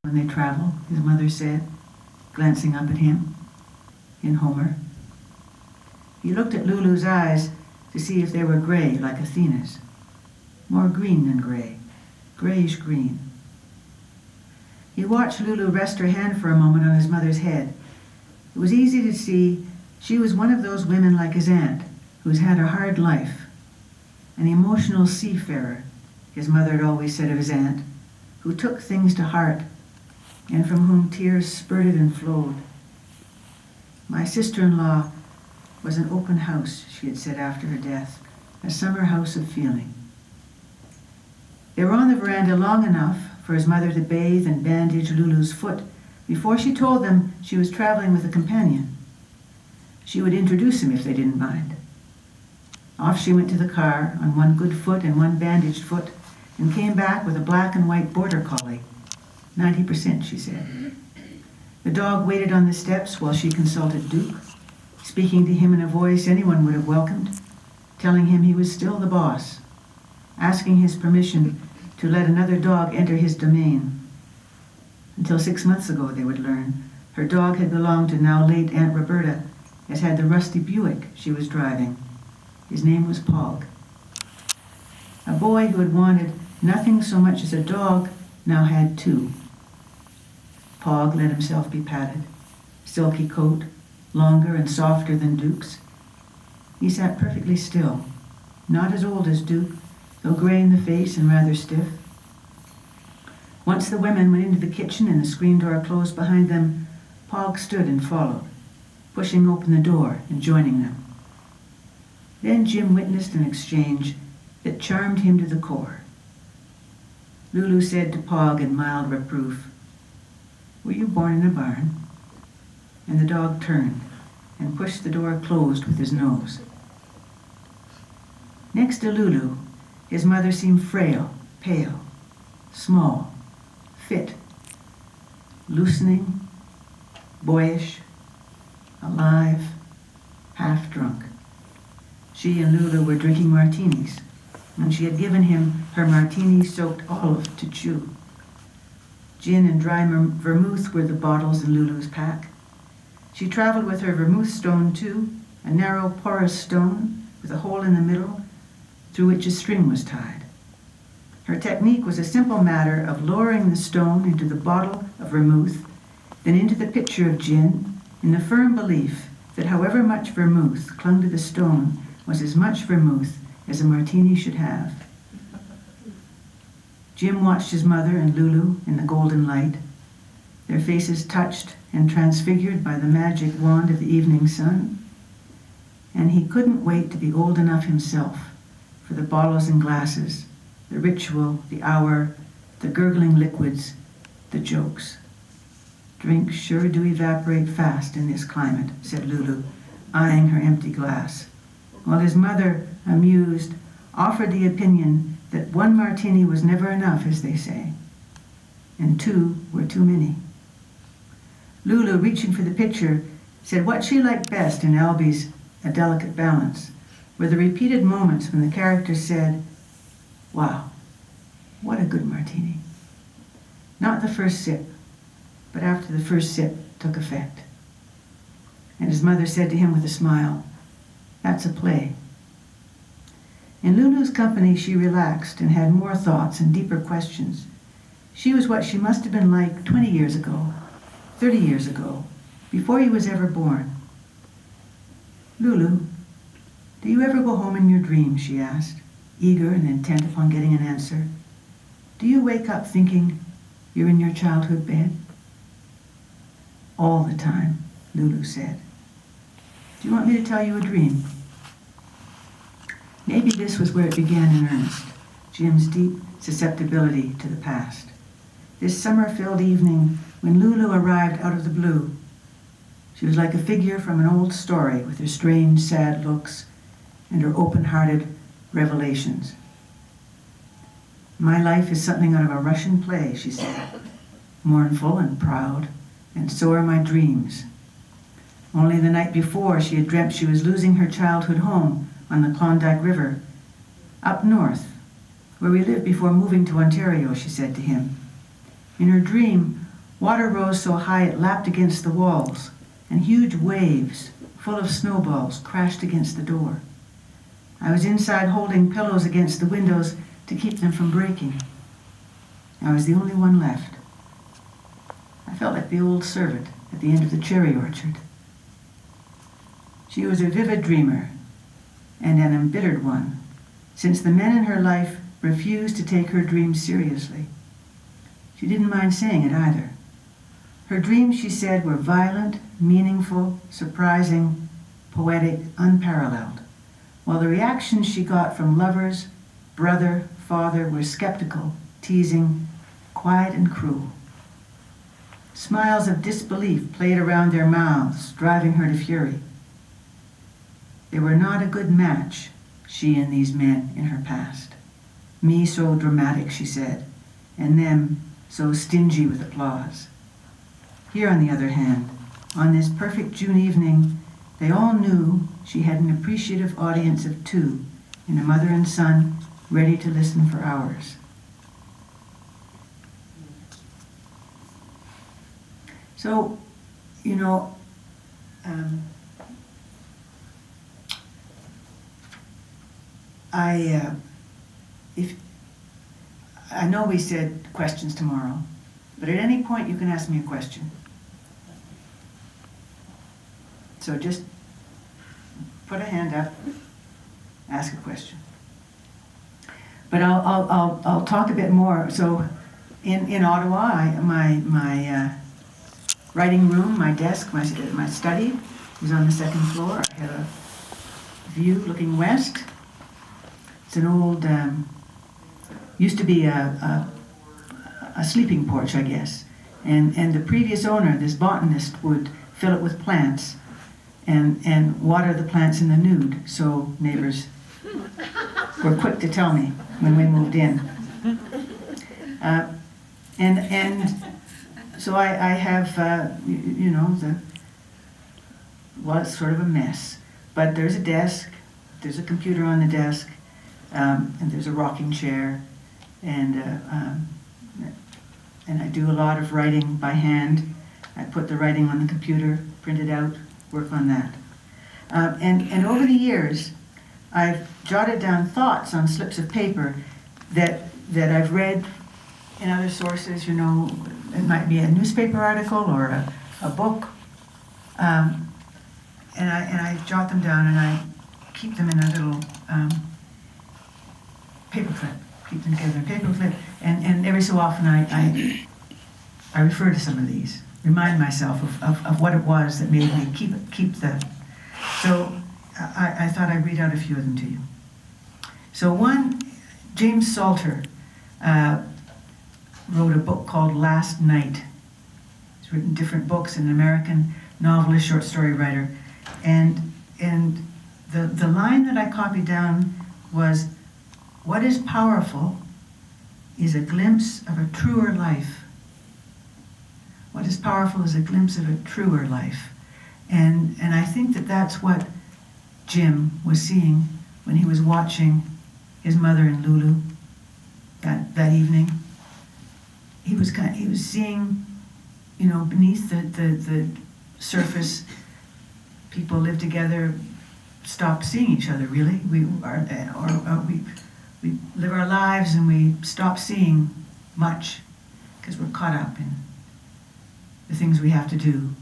when they travel, his mother said, glancing up at him in Homer. He looked at Lulu's eyes to see if they were gray like Athena's, more green than gray, grayish green. He watched Lulu rest her hand for a moment on his mother's head. It was easy to see she was one of those women like his aunt, who's had a hard life, an emotional seafarer, his mother had always said of his aunt, who took things to heart and from whom tears spurted and flowed. My sister-in-law was an open house, she had said after her death, a summer house of feeling. They were on the veranda long enough for his mother to bathe and bandage Lulu's foot before she told them she was traveling with a companion. She would introduce him if they didn't mind. Off she went to the car on one good foot and one bandaged foot and came back with a black and white border collie. 90%, she said. The dog waited on the steps while she consulted Duke, speaking to him in a voice anyone would have welcomed, telling him he was still the boss, asking his permission to let another dog enter his domain. Until 6 months ago, they would learn, her dog had belonged to now late Aunt Roberta, as had the rusty Buick she was driving. His name was Pog. A boy who had wanted nothing so much as a dog now had two. Pog let himself be patted, silky coat, longer and softer than Duke's. He sat perfectly still, not as old as Duke, though gray in the face and rather stiff. Once the women went into the kitchen and the screen door closed behind them, Pog stood and followed, pushing open the door and joining them. Then Jim witnessed an exchange that charmed him to the core. Lulu said to Pog in mild reproof, "Were you born in a barn?" And the dog turned and pushed the door closed with his nose. Next to Lulu, his mother seemed frail, pale, small, fit, loosening, boyish, alive, half drunk. She and Lulu were drinking martinis, and she had given him her martini-soaked olive to chew. Gin and dry vermouth were the bottles in Lulu's pack. She traveled with her vermouth stone too, a narrow porous stone with a hole in the middle through which a string was tied. Her technique was a simple matter of lowering the stone into the bottle of vermouth, then into the pitcher of gin, in the firm belief that however much vermouth clung to the stone was as much vermouth as a martini should have. Jim watched his mother and Lulu in the golden light, their faces touched and transfigured by the magic wand of the evening sun, and he couldn't wait to be old enough himself for the bottles and glasses, the ritual, the hour, the gurgling liquids, the jokes. "Drinks sure do evaporate fast in this climate," said Lulu, eyeing her empty glass, while his mother, amused, offered the opinion that one martini was never enough, as they say, and two were too many. Lulu, reaching for the pitcher, said what she liked best in Albie's A Delicate Balance were the repeated moments when the characters said, "Wow, what a good martini." Not the first sip, but after the first sip took effect. And his mother said to him with a smile, "That's a play." In Lulu's company she relaxed and had more thoughts and deeper questions. She was what she must have been like 20 years ago, 30 years ago, before he was ever born. "Lulu, do you ever go home in your dreams?" she asked, eager and intent upon getting an answer. "Do you wake up thinking you're in your childhood bed?" "All the time," Lulu said. "Do you want me to tell you a dream?" Maybe this was where it began in earnest, Jim's deep susceptibility to the past. This summer-filled evening when Lulu arrived out of the blue, she was like a figure from an old story with her strange, sad looks and her open-hearted revelations. "My life is something out of a Russian play," she said, "mournful and proud, and so are my dreams." Only the night before she had dreamt she was losing her childhood home on the Klondike River, up north, where we lived before moving to Ontario, she said to him. In her dream, Water rose so high it lapped against the walls, and huge waves, full of snowballs, crashed against the door. I was inside holding pillows against the windows to keep them from breaking. I was the only one left. I felt like the old servant at the end of the cherry orchard. She was a vivid dreamer and an embittered one, since the men in her life refused to take her dreams seriously. She didn't mind saying it either. Her dreams, she said, were violent, meaningful, surprising, poetic, unparalleled, while the reactions she got from lovers, brother, father were skeptical, teasing, quiet and cruel. Smiles of disbelief played around their mouths, driving her to fury. They were not a good match, she and these men in her past. Me so dramatic, she said, and them so stingy with applause. Here, on the other hand, on this perfect June evening, they all knew she had an appreciative audience of two, in a mother and son, ready to listen for hours. So, you know, I know we said questions tomorrow, but at any point you can ask me a question. So just put a hand up, ask a question. But I'll talk a bit more. So in Ottawa, my writing room, my desk, my study is on the second floor. I have a view looking west. It's an old, used to be a sleeping porch, I guess. And the previous owner, this botanist, would fill it with plants and water the plants in the nude. So neighbors were quick to tell me when we moved in. And so I have, you know, well, it's sort of a mess. But there's a desk, there's a computer on the desk, and there's a rocking chair, and I do a lot of writing by hand. I put the writing on the computer, print it out, work on that. And over the years, I've jotted down thoughts on slips of paper that I've read in other sources. You know, it might be a newspaper article or a book, and I jot them down and I keep them in a little paper clip. Keep them together in a paper clip, and every so often I refer to some of these, remind myself of what it was that made me keep the. So I thought I'd read out a few of them to you. So one, James Salter wrote a book called Last Night. He's written different books, an American novelist, short story writer, and the line that I copied down was, "What is powerful is a glimpse of a truer life." What is powerful is a glimpse of a truer life. And I think that that's what Jim was seeing when he was watching his mother and Lulu that evening. He was seeing, you know, beneath the surface, people live together, stop seeing each other, really. We live our lives and we stop seeing much because we're caught up in the things we have to do.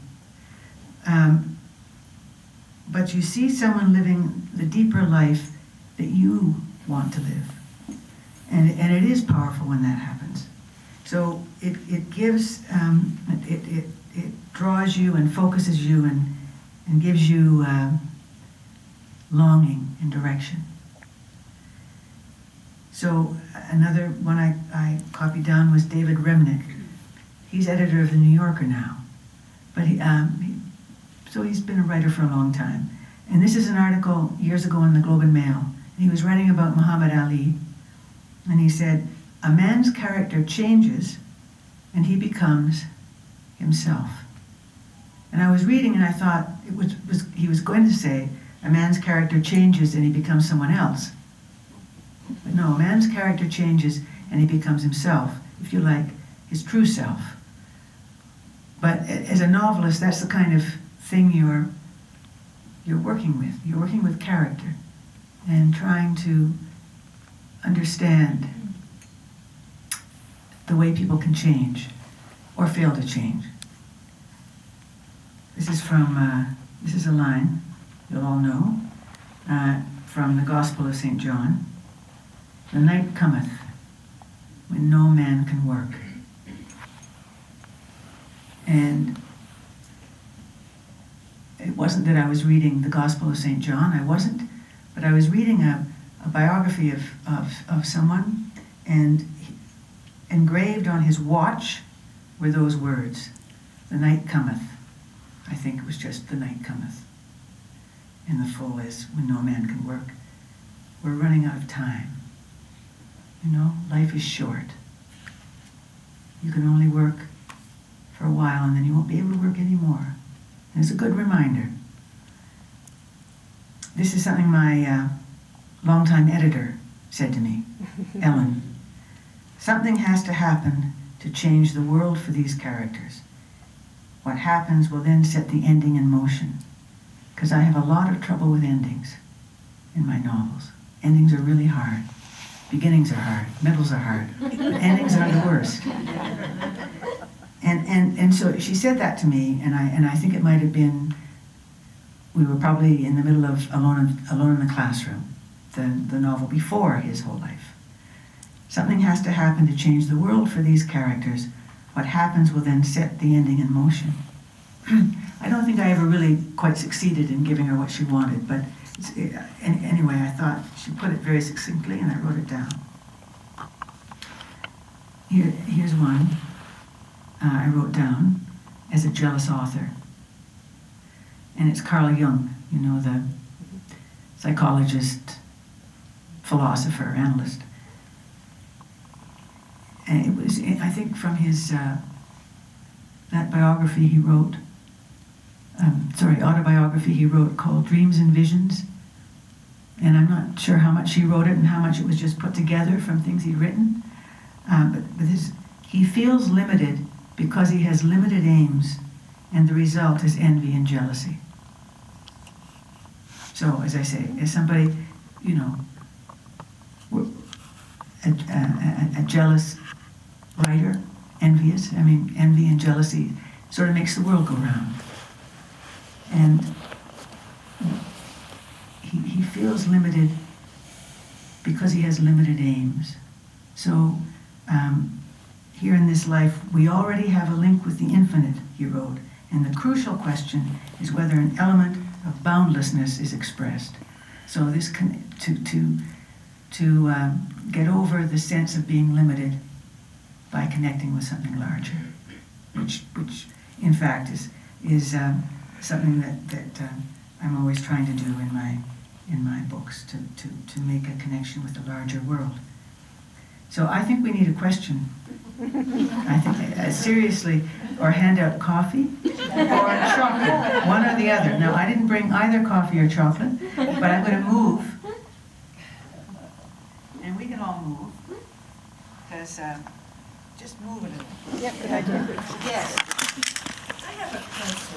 But you see someone living the deeper life that you want to live. And it is powerful when that happens. So it gives, it draws you and focuses you and gives you longing and direction. So another one I copied down was David Remnick. He's editor of The New Yorker now. But so he's been a writer for a long time. And this is an article years ago in the Globe and Mail. He was writing about Muhammad Ali. And he said, "A man's character changes and he becomes himself." And I was reading and I thought he was going to say, a man's character changes and he becomes someone else. But no, a man's character changes and he becomes himself, if you like, his true self. But as a novelist, that's the kind of thing you're working with. You're working with character and trying to understand the way people can change or fail to change. This is a line you'll all know from the Gospel of St. John. The night cometh when no man can work. And it wasn't that I was reading the Gospel of St. John, I wasn't, but I was reading a biography of someone, and engraved on his watch were those words, the night cometh. I think it was just the night cometh. And the full is when no man can work. We're running out of time. You know, life is short. You can only work for a while and then you won't be able to work anymore. And it's a good reminder. This is something my longtime editor said to me, Ellen. Something has to happen to change the world for these characters. What happens will then set the ending in motion. Because I have a lot of trouble with endings in my novels. Endings are really hard. Beginnings are hard. Middles are hard. But endings are the worst. And so she said that to me, and I think it might have been, we were probably in the middle of Alone in the Classroom, the novel before his whole life. Something has to happen to change the world for these characters. What happens will then set the ending in motion. I don't think I ever really quite succeeded in giving her what she wanted, but anyway, I thought she put it very succinctly, and I wrote it down. Here's one I wrote down as a jealous author. And it's Carl Jung, you know, the psychologist, philosopher, analyst. And it was, I think, from his, that biography he wrote, autobiography he wrote called Dreams and Visions. And I'm not sure how much he wrote it and how much it was just put together from things he'd written. But he feels limited because he has limited aims, and the result is envy and jealousy. So, as I say, as somebody, you know, a jealous writer, envious, envy and jealousy sort of makes the world go round. And he feels limited because he has limited aims. So here in this life, we already have a link with the infinite, he wrote, and the crucial question is whether an element of boundlessness is expressed. So this to get over the sense of being limited by connecting with something larger, which in fact is something that I'm always trying to do in my books, to make a connection with the larger world. So I think we need a question. I think seriously, or hand out coffee or chocolate, one or the other. Now I didn't bring either coffee or chocolate, but I'm going to move, and we can all move, because just move a little. Yeah, good idea. Yes. I have a question.